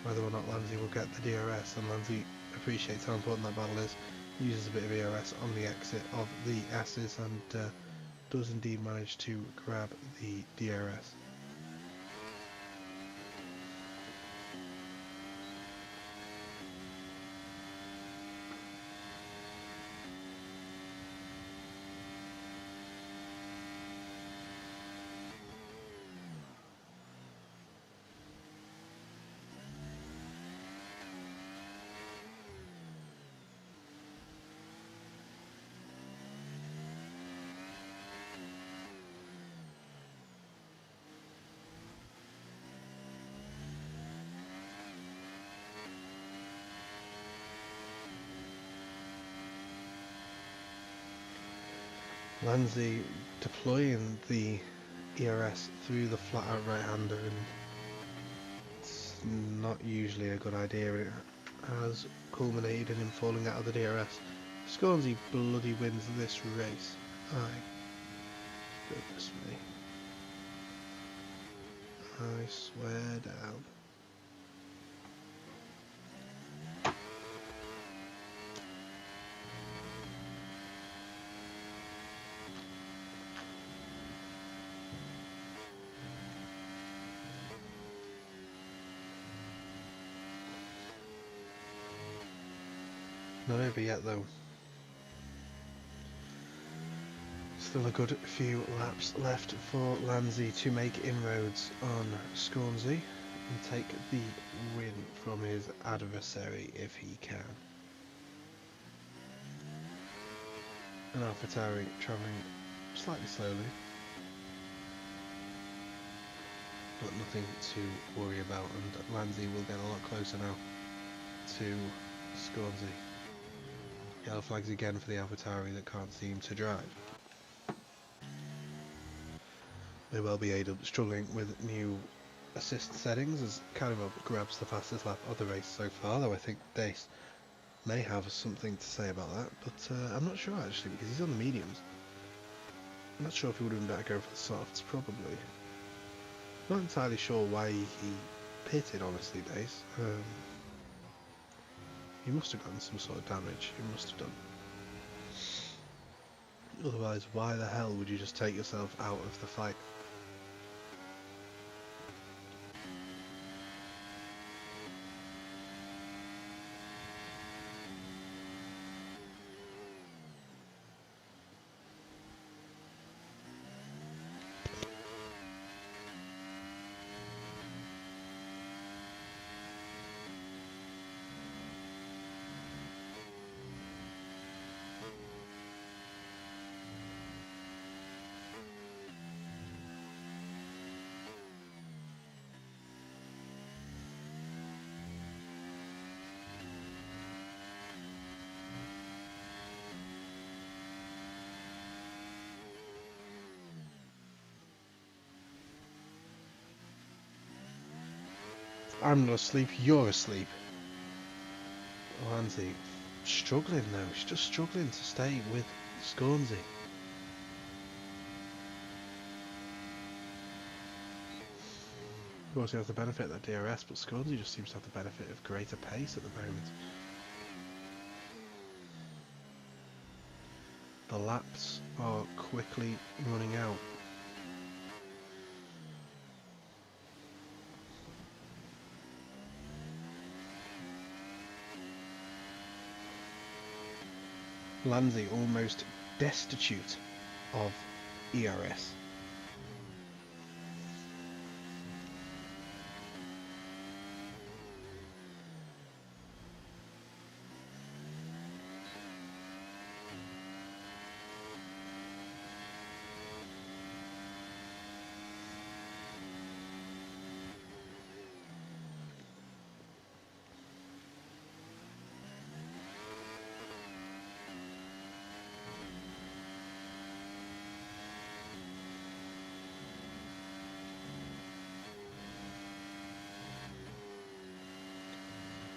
whether or not Lanzi will get the DRS, and Lanzi appreciates how important that battle is, uses a bit of ERS on the exit of the S's, and does indeed manage to grab the DRS. Lanzi deploying the ERS through the flat out right hander, and it's not usually a good idea. It has culminated in him falling out of the DRS. Scornsy bloody wins this race. Aye. Goodness me. I swear down. Not over yet though. Still a good few laps left for Lanzi to make inroads on Scornsy and take the win from his adversary if he can. And AlphaTauri travelling slightly slowly, but nothing to worry about, and Lanzi will get a lot closer now to Scornsy. Yellow flags again for the AlphaTauri that can't seem to drive. May well be struggling with new assist settings as Caramel grabs the fastest lap of the race so far, though I think Dace may have something to say about that, but I'm not sure actually, because he's on the mediums. I'm not sure if he would have been better going for the softs, probably. Not entirely sure why he pitted, honestly, Dace. He must have gotten some sort of damage, he must have done. Otherwise, why the hell would you just take yourself out of the fight? I'm not asleep, you're asleep. Lanzi struggling though, she's just struggling to stay with Scornsy. Of course he has the benefit of that DRS, but Scornsy just seems to have the benefit of greater pace at the moment. The laps are quickly running out. Lanzi almost destitute of ERS.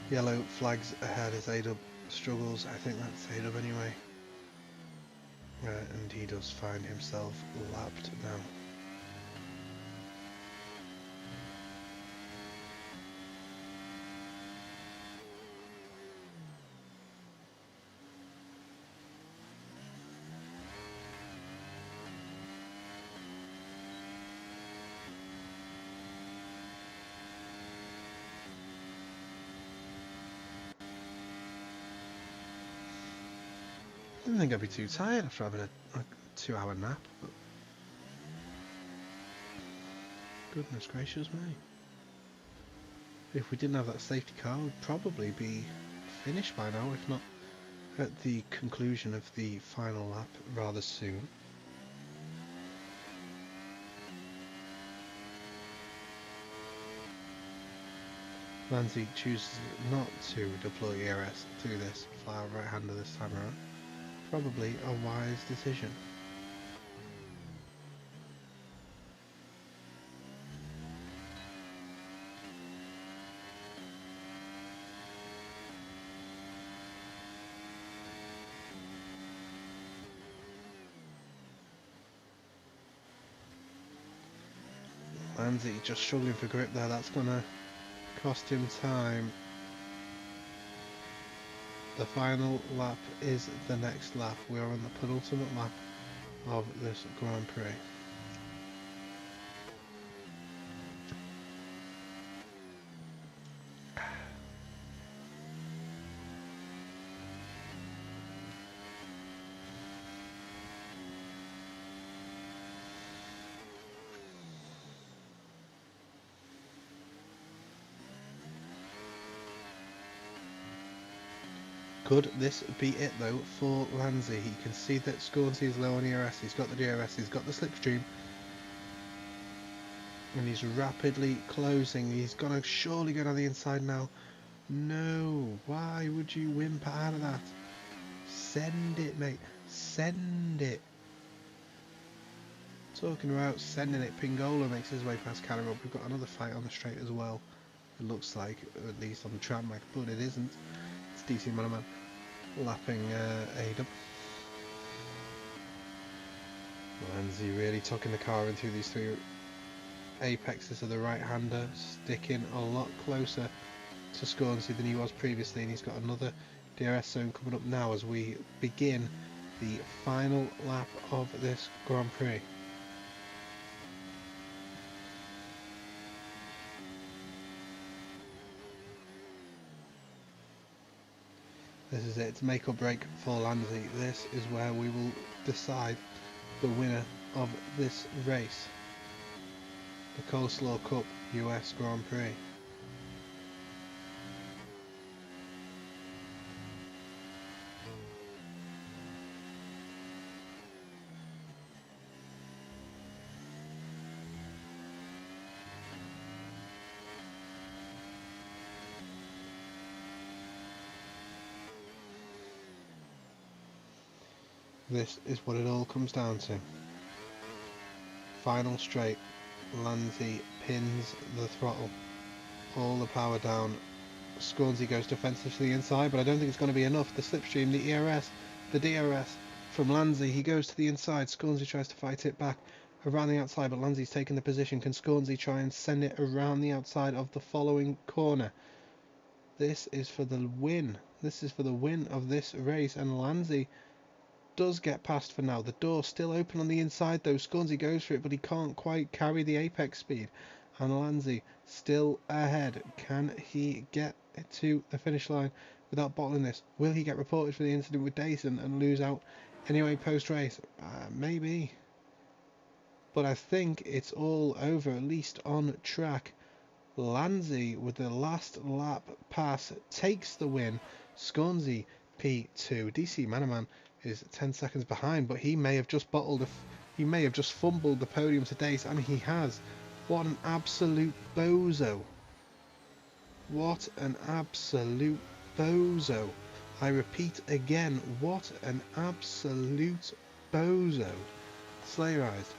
Yellow flags ahead as A-Dub struggles. I think that's A-Dub anyway. And he does find himself lapped now. I didn't think I'd be too tired after having a 2-hour nap, but goodness gracious me. If we didn't have that safety car, we'd probably be finished by now, if not at the conclusion of the final lap rather soon. Lanzi chooses not to deploy ERS through this fly right-hander this time around. Probably a wise decision. Lanzi just struggling for grip there, that's going to cost him time. The final lap is the next lap. We are on the penultimate lap of this Grand Prix. Could this be it though for Lanzi? He can see that Scornsy is low on ERS, he's got the DRS, he's got the slipstream. And he's rapidly closing, he's gonna surely go down the inside now. No, why would you whimper out of that? Send it, mate, send it. Talking about sending it, Pingola makes his way past Canada. We've got another fight on the straight as well. It looks like, at least on the track, but it isn't. It's DC Monoman lapping A-Dub. Lanzi really tucking the car in through these three apexes of the right-hander, sticking a lot closer to Scornsy than he was previously, and he's got another DRS zone coming up now as we begin the final lap of this Grand Prix. This is it, it's make or break for Lanzi. This is where we will decide the winner of this race. The Coleslaw Cup US Grand Prix. This is what it all comes down to. Final straight, Lanzi pins the throttle. all the power down. Scornsy goes defensive to the inside, but I don't think it's going to be enough. The slipstream, the ERS, the DRS from Lanzi. He goes to the inside. Scornsy tries to fight it back around the outside, but Lanzi's taking the position. Can Scornsy try and send it around the outside of the following corner? This is for the win. This is for the win of this race, and Lanzi does get past for now. The door's still open on the inside though. Scornsy goes for it, but he can't quite carry the apex speed. And Lanzi still ahead. Can he get to the finish line without bottling this? Will he get reported for the incident with Dayson and lose out anyway post-race? Maybe. But I think it's all over, at least on track. Lanzi with the last lap pass takes the win. Scornsy P2. DC Manaman is 10 seconds behind, but he may have just he may have just fumbled the podium to Dace, and he has. What an absolute bozo. What an absolute bozo. I repeat again, what an absolute bozo. Slayrise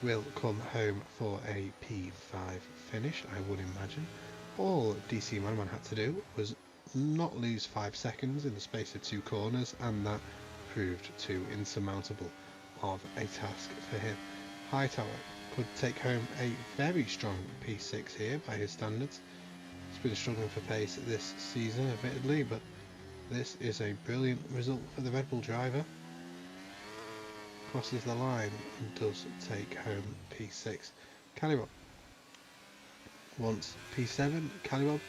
will come home for a P5 finish, I would imagine. All DC Manaman had to do was not lose 5 seconds in the space of 2 corners, and that proved too insurmountable of a task for him. Hightower could take home a very strong P6 here by his standards. He's been struggling for pace this season, admittedly, but this is a brilliant result for the Red Bull driver. Crosses the line and does take home P6. Calibob wants P7. Calibob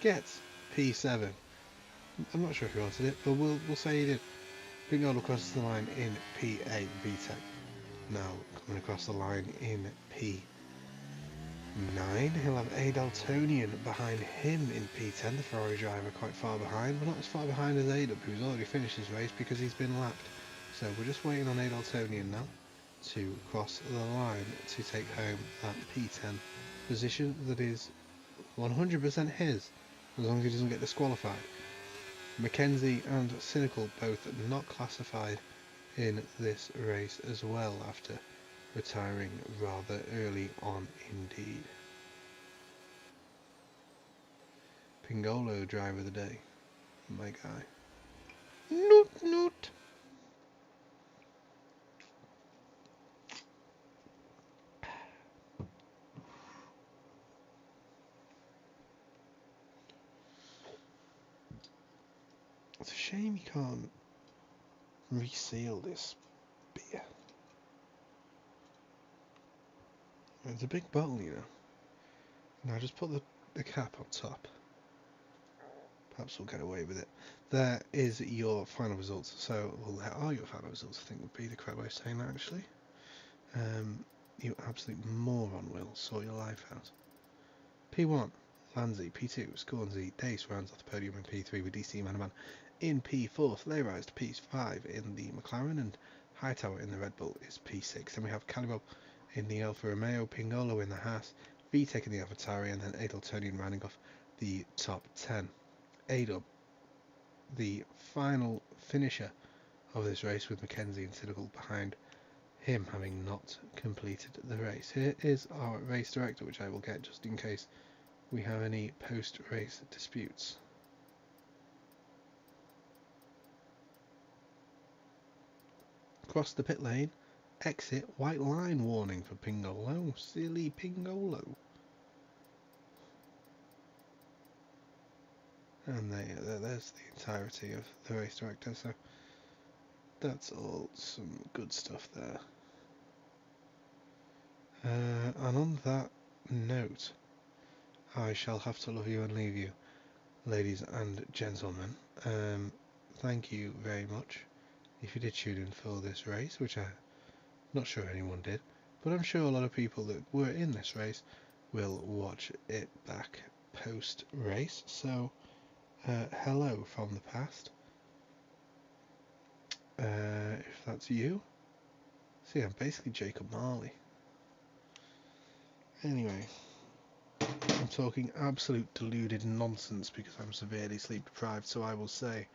gets P7. I'm not sure if he wanted it, but we'll say he did. Pingolo crosses the line in P8 VTEC. Now coming across the line in P9, he'll have a Daltonian behind him in P10. The Ferrari driver quite far behind, but not as far behind as Adub, who's already finished his race because he's been lapped. So we're just waiting on a Daltonian now to cross the line to take home that P10 position that is 100% his, as long as he doesn't get disqualified. Mackenzie and Cynical both not classified in this race as well, after retiring rather early on indeed. Pingolo driver of the day, my guy. Noot noot. It's a shame you can't reseal this beer. It's a big bottle, you know. Now just put the cap on top. Perhaps we'll get away with it. There is your final results. So, well, there are your final results, I think would be the correct way of saying that, actually. You absolute moron, Will. Sort your life out. P1, Lanzi. P2, Scornsy. Dace rounds off the podium in P3 with DC Manaman in P4. Slayrise to P5 in the McLaren, and Hightower in the Red Bull is P6. Then we have Calibob in the Alfa Romeo, Pingolo in the Haas, VTEC in the AlphaTauri, and then Adaltonian rounding off the top 10. Adub, the final finisher of this race, with Mackenzie and Cynical behind him, having not completed the race. Here is our race director, which I will get just in case we have any post-race disputes. Cross the pit lane, exit, white line warning for Pingolo. Silly Pingolo. And there's the entirety of the race director, so that's all some good stuff there. And on that note, I shall have to love you and leave you, ladies and gentlemen. Thank you very much if you did tune in for this race, which I'm not sure anyone did, but I'm sure a lot of people that were in this race will watch it back post-race. So hello from the past, if that's you. See, I'm basically Jacob Marley. Anyway, I'm talking absolute deluded nonsense because I'm severely sleep deprived, so I will say